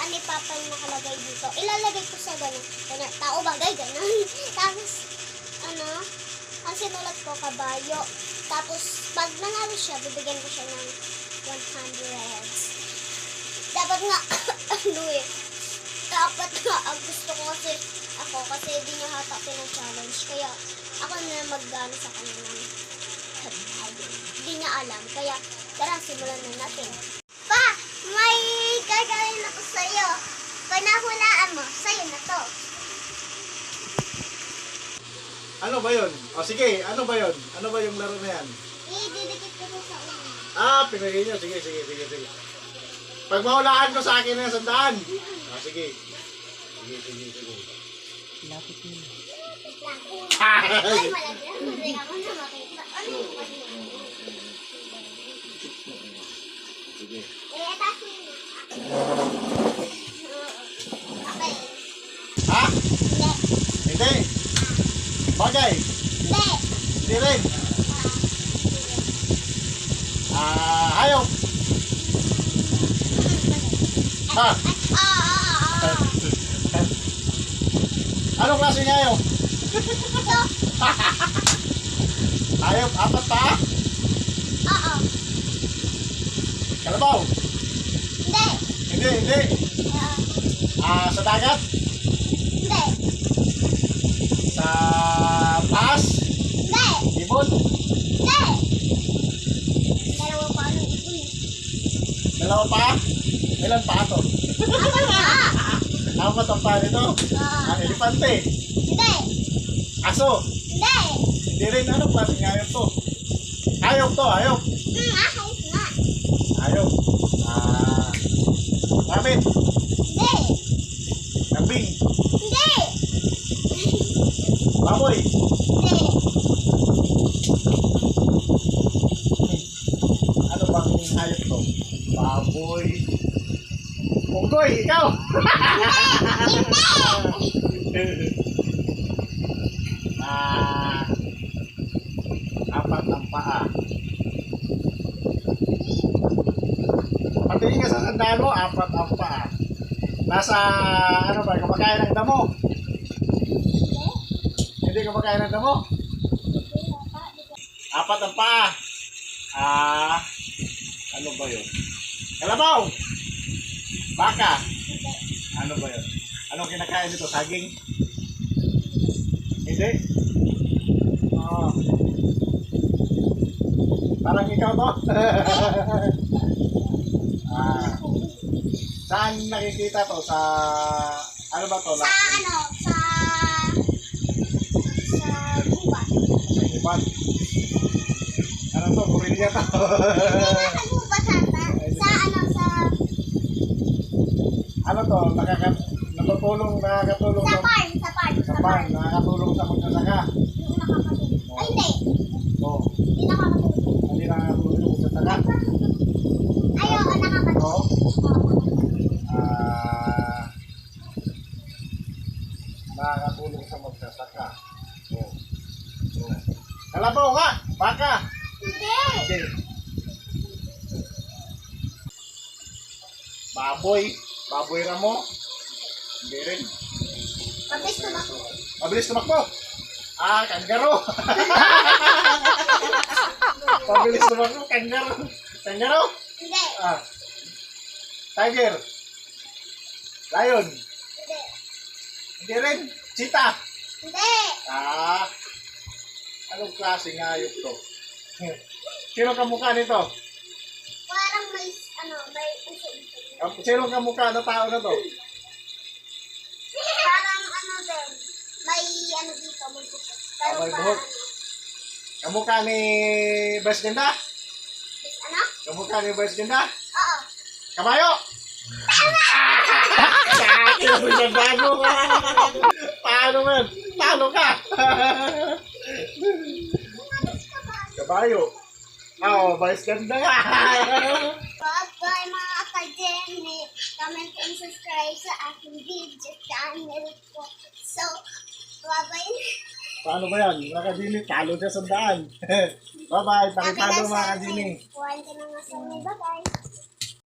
hulaan ni Papa yung nakalagay dito. Ilalagay ko sa gano'n. Ganyan, tao bagay, gano'n. Tapos, ano, ang sinulat ko, kabayo. Tapos, pag nanalo siya, bibigyan ko siya ng 100. Dapat nga, ano eh, dapat nga, ang gusto ko kasi, kasi di niya hata pinag-challenge. Kaya, ako na mag-gano sa kanya ng di niya alam. Kaya, tara, simulan na natin. Pa, may gagawin ako sa'yo. Pag nahulaan mo, sa'yo na to. Ano ba yun? O sige, ano ba yun? Ano ba yung laro na yan? Didikit ko sa ulo. Pinagay nyo. Sige. Pag mahulaan ko sa akin na 100. Sige. Sige. Lapit mo. Ay, malagyan. Hindi ako na makita. Ano yung kasi? Sige. Tasin mo. Okay. Ha? Hindi. Hindi. Bagay. Hindi. Hindi rin. Hayop. Ha? Anong klase ng hayop? Ito. Hayop, 4 pa? Oo. Kalabaw? Hindi. Hindi. Sa dagat? Hindi. Sa taas? Hindi. Ibon? Hindi. Dalawa pa anong ibon eh. Dalawa pa? Ilan pa ito? Apa? 4 ang pa nito? Elefante? Hindi. Aso? Hindi. Hindi rin. Anong klaseng hayop to? Hayop to, hayop. Ahayos nga. Hayop. Rabbit. Hindi. Kambing. Hindi. Baboy. Hindi. Ano bang hayop to? Baboy. Unggoy, ikaw! Hindi. 4 ang paa. Patingin ka sa sandaan mo, 4 ang paa. Nasa, ano ba, kumakain ng damo? Hindi kumakain ng damo? 4 ang paa. Ano ba yun? Kalabaw! Baka! Ano ba yun? Anong kinakain nito? Saging? Hindi? Parang ikaw to? Saan nakikita to? Sa... Ano ba to? Sa ano? Sa gubat. Sa gubat. Ano to? Kurilya to? Hindi na sa gubat hata. Sa ano? Sa... Ano to? Nakakatulong Sa farm. Sa farm. sa farm. Nakakatulong sa magsasaka. Yung nakakatulog. Ay, hindi. Oo. Hindi nakakatulog. Hindi nakakatulong sa magsasaka. Ay, oo, nakakatulog. Oo. Nakakatulong sa magsasaka. Oo. Kalabaw nga! Baka! Hindi. Hindi. Baboy. Baboy ramo. Hindi rin. Pabis na ba? Mabilis tumakbo. Kanggaro. Mabilis tumakbo. Kanggaro. Kanggaro. Hindi. Tiger. Lion. Hindi. Hindi rin. Cheetah. Hindi. Anong klaseng hayop to? Sino kamukha nito? Parang may, ano, may uso dito. Sino kamukha na tao na to? Parang ano din. May ano dito, may buhok. Pero May parang buhok. Kamukha ni Vice Ganda? ano? Kamukha ni Vice Ganda? Oo. Kabayo! Bago ka! Paano man? Paano ka? Kabayo! Vice Ganda nga! Bye-bye mga ka-Jenny. Comment and subscribe sa aking video channel ko. So, bye-bye. Paano ba yan? Mga kadini, talo siya sa daan. Bye-bye. Pakipalo mga kadini. Kuhaan ka na nga sa may bye-bye.